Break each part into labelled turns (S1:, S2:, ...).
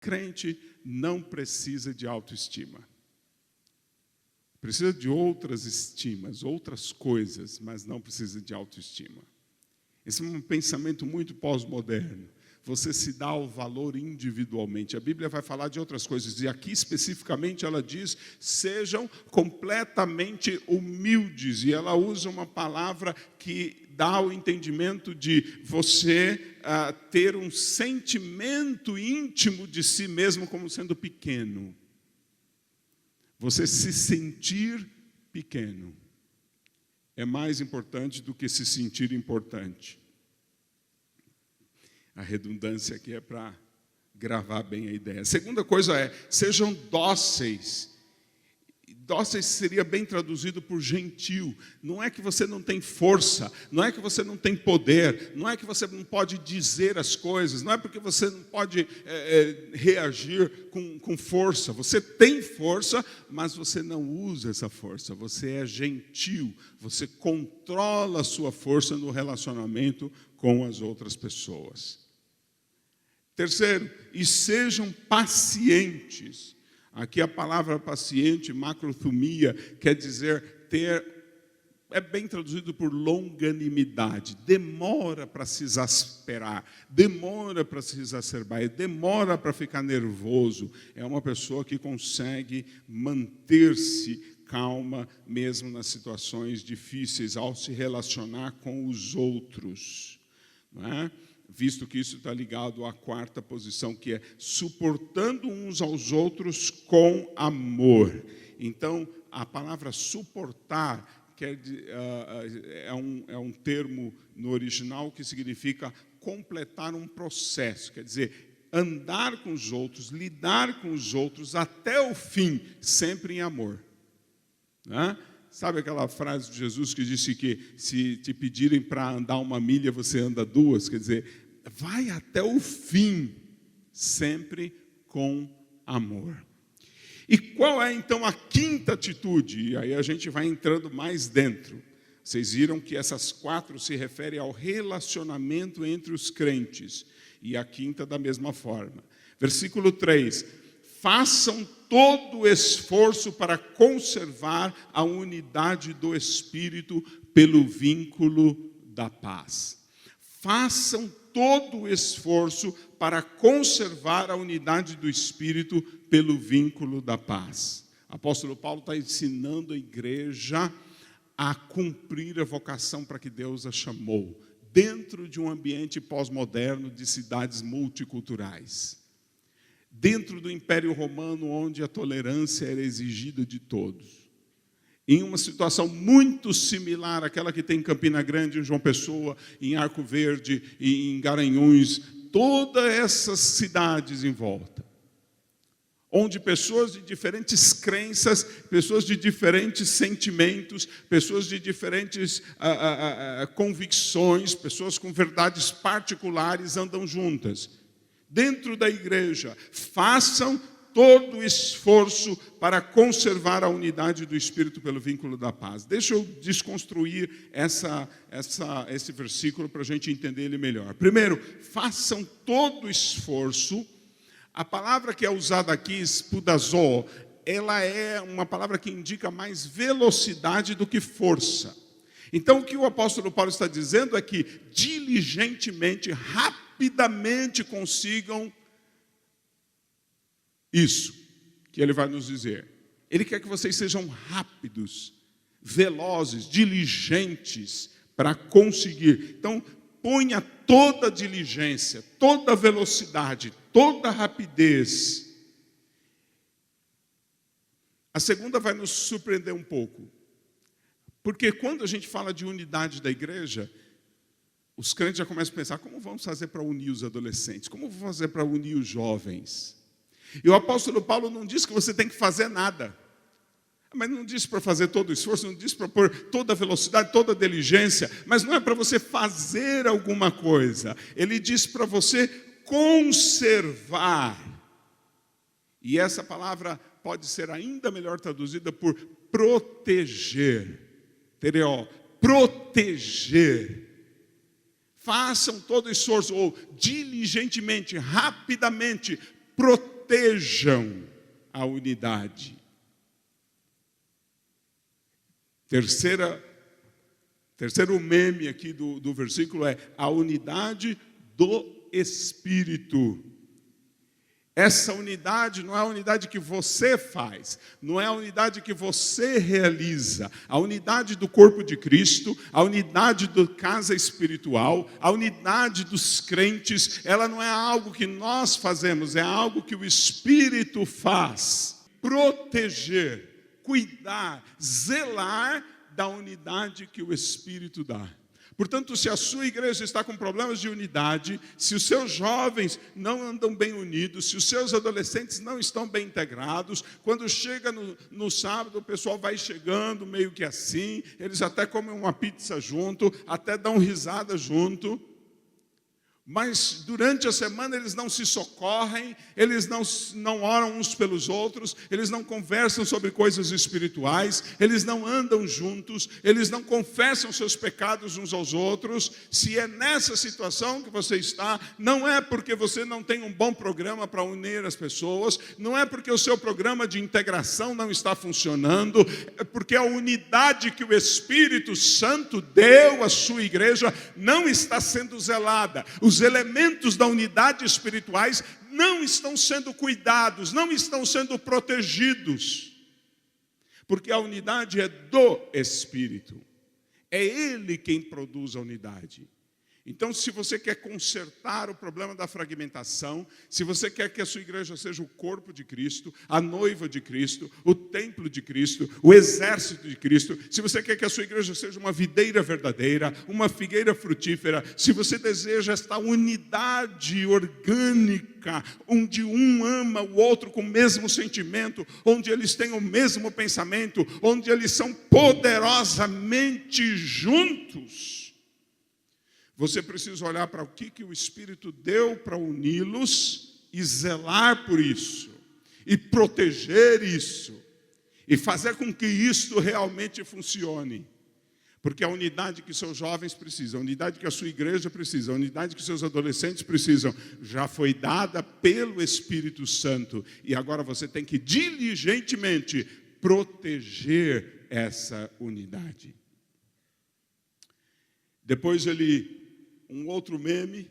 S1: Crente não precisa de autoestima. Precisa de outras estimas, outras coisas, mas não precisa de autoestima. Esse é um pensamento muito pós-moderno. Você se dá o valor individualmente. A Bíblia vai falar de outras coisas. E aqui, especificamente, ela diz, sejam completamente humildes. E ela usa uma palavra que dá o entendimento de você ter um sentimento íntimo de si mesmo como sendo pequeno. Você se sentir pequeno é mais importante do que se sentir importante. A redundância aqui é para gravar bem a ideia. A segunda coisa é, sejam dóceis. Dóceis seria bem traduzido por gentil. Não é que você não tem força, não é que você não tem poder, não é que você não pode dizer as coisas, não é porque você não pode reagir com força. Você tem força, mas você não usa essa força. Você é gentil, você controla a sua força no relacionamento com as outras pessoas. Terceiro, e sejam pacientes. Aqui a palavra paciente, macrothumia, quer dizer ter, é bem traduzido por longanimidade. Demora para se exasperar, demora para se exacerbar, demora para ficar nervoso. É uma pessoa que consegue manter-se calma, mesmo nas situações difíceis, ao se relacionar com os outros. Não é? Visto que isso está ligado à quarta posição, que é suportando uns aos outros com amor. Então, a palavra suportar é um termo no original que significa completar um processo, quer dizer, andar com os outros, lidar com os outros até o fim, sempre em amor. Né? Sabe aquela frase de Jesus que disse que se te pedirem para andar 1 milha, você anda 2? Quer dizer, vai até o fim, sempre com amor. E qual é, então, a quinta atitude? E aí a gente vai entrando mais dentro. Vocês viram que essas 4 se referem ao relacionamento entre os crentes. E a quinta da mesma forma. Versículo 3. Façam todo o esforço para conservar a unidade do Espírito pelo vínculo da paz. Façam todo o esforço para conservar a unidade do Espírito pelo vínculo da paz. O apóstolo Paulo está ensinando a igreja a cumprir a vocação para que Deus a chamou, dentro de um ambiente pós-moderno de cidades multiculturais. Dentro do Império Romano, onde a tolerância era exigida de todos. Em uma situação muito similar àquela que tem em Campina Grande, em João Pessoa, em Arco Verde, em Garanhuns, todas essas cidades em volta. Onde pessoas de diferentes crenças, pessoas de diferentes sentimentos, pessoas de diferentes convicções, pessoas com verdades particulares andam juntas. Dentro da igreja, façam todo o esforço para conservar a unidade do Espírito pelo vínculo da paz. Deixa eu desconstruir esse versículo para a gente entender ele melhor. Primeiro, façam todo o esforço. A palavra que é usada aqui, spudazó, ela é uma palavra que indica mais velocidade do que força. Então, o que o apóstolo Paulo está dizendo é que diligentemente, rapidamente consigam isso que ele vai nos dizer. Ele quer que vocês sejam rápidos, velozes, diligentes para conseguir. Então, ponha toda a diligência, toda a velocidade, toda a rapidez. A segunda vai nos surpreender um pouco. Porque quando a gente fala de unidade da igreja, os crentes já começam a pensar, como vamos fazer para unir os adolescentes? Como vamos fazer para unir os jovens? E o apóstolo Paulo não diz que você tem que fazer nada. Mas não diz para fazer todo o esforço, não diz para pôr toda a velocidade, toda a diligência. Mas não é para você fazer alguma coisa. Ele diz para você conservar. E essa palavra pode ser ainda melhor traduzida por proteger. Tereó, proteger. Façam todo o esforço, ou diligentemente, rapidamente, proteger protejam a unidade. Terceiro meme aqui do versículo é a unidade do Espírito. Essa unidade não é a unidade que você faz, não é a unidade que você realiza. A unidade do corpo de Cristo, a unidade da casa espiritual, a unidade dos crentes, ela não é algo que nós fazemos, é algo que o Espírito faz. Proteger, cuidar, zelar da unidade que o Espírito dá. Portanto, se a sua igreja está com problemas de unidade, se os seus jovens não andam bem unidos, se os seus adolescentes não estão bem integrados, quando chega no sábado, o pessoal vai chegando meio que assim, eles até comem uma pizza junto, até dão risada junto, mas durante a semana eles não se socorrem, eles não oram uns pelos outros, eles não conversam sobre coisas espirituais, eles não andam juntos, eles não confessam seus pecados uns aos outros. Se é nessa situação que você está, não é porque você não tem um bom programa para unir as pessoas, não é porque o seu programa de integração não está funcionando, é porque a unidade que o Espírito Santo deu à sua igreja não está sendo zelada. Os elementos da unidade espirituais não estão sendo cuidados, não estão sendo protegidos. Porque a unidade é do Espírito. É Ele quem produz a unidade. Então, se você quer consertar o problema da fragmentação, se você quer que a sua igreja seja o corpo de Cristo, a noiva de Cristo, o templo de Cristo, o exército de Cristo, se você quer que a sua igreja seja uma videira verdadeira, uma figueira frutífera, se você deseja esta unidade orgânica, onde um ama o outro com o mesmo sentimento, onde eles têm o mesmo pensamento, onde eles são poderosamente juntos, você precisa olhar para o que o Espírito deu para uni-los e zelar por isso, e proteger isso, e fazer com que isto realmente funcione. Porque a unidade que seus jovens precisam, a unidade que a sua igreja precisa, a unidade que seus adolescentes precisam, já foi dada pelo Espírito Santo. E agora você tem que diligentemente proteger essa unidade. Depois um outro meme,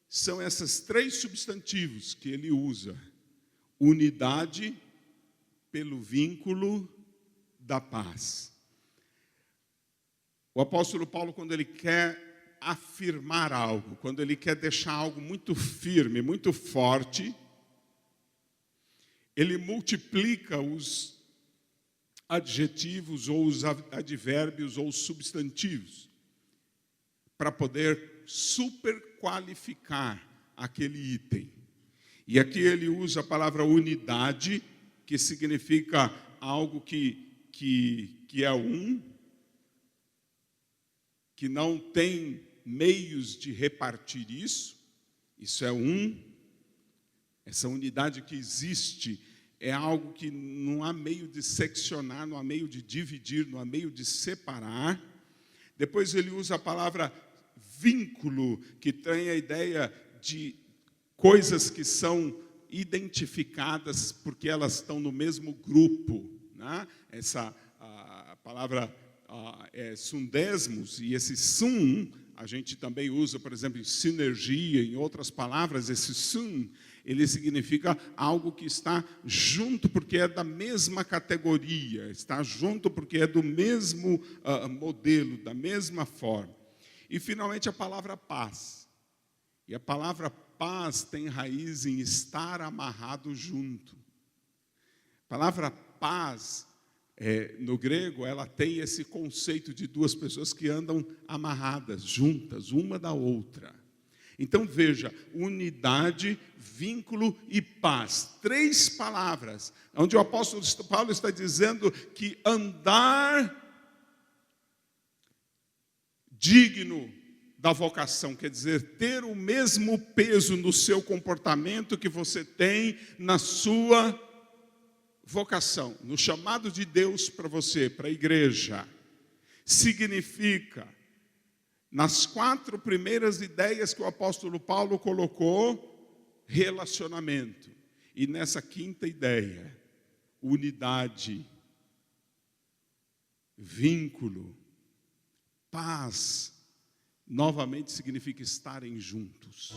S1: são esses 3 substantivos que ele usa. Unidade pelo vínculo da paz. O apóstolo Paulo, quando ele quer afirmar algo, quando ele quer deixar algo muito firme, muito forte, ele multiplica os adjetivos, ou os advérbios, ou os substantivos, para poder superqualificar aquele item. E aqui ele usa a palavra unidade, que significa algo que é que não tem meios de repartir isso. Isso é essa unidade que existe é algo que não há meio de seccionar, não há meio de dividir, não há meio de separar. Depois ele usa a palavra vínculo, que tem a ideia de coisas que são identificadas porque elas estão no mesmo grupo, né? A palavra é sundesmos, e esse sum a gente também usa, por exemplo, em sinergia, em outras palavras, esse sum, ele significa algo que está junto porque é da mesma categoria, está junto porque é do mesmo modelo, da mesma forma. E, finalmente, a palavra paz. E a palavra paz tem raiz em estar amarrado junto. A palavra paz, no grego, ela tem esse conceito de 2 pessoas que andam amarradas, juntas, uma da outra. Então, veja, unidade, vínculo e paz. 3 palavras, onde o apóstolo Paulo está dizendo que andar digno da vocação, quer dizer, ter o mesmo peso no seu comportamento que você tem na sua vocação, no chamado de Deus para você, para a igreja, significa, nas 4 primeiras ideias que o apóstolo Paulo colocou, relacionamento. E nessa quinta ideia, unidade, vínculo, paz, novamente significa estarem juntos.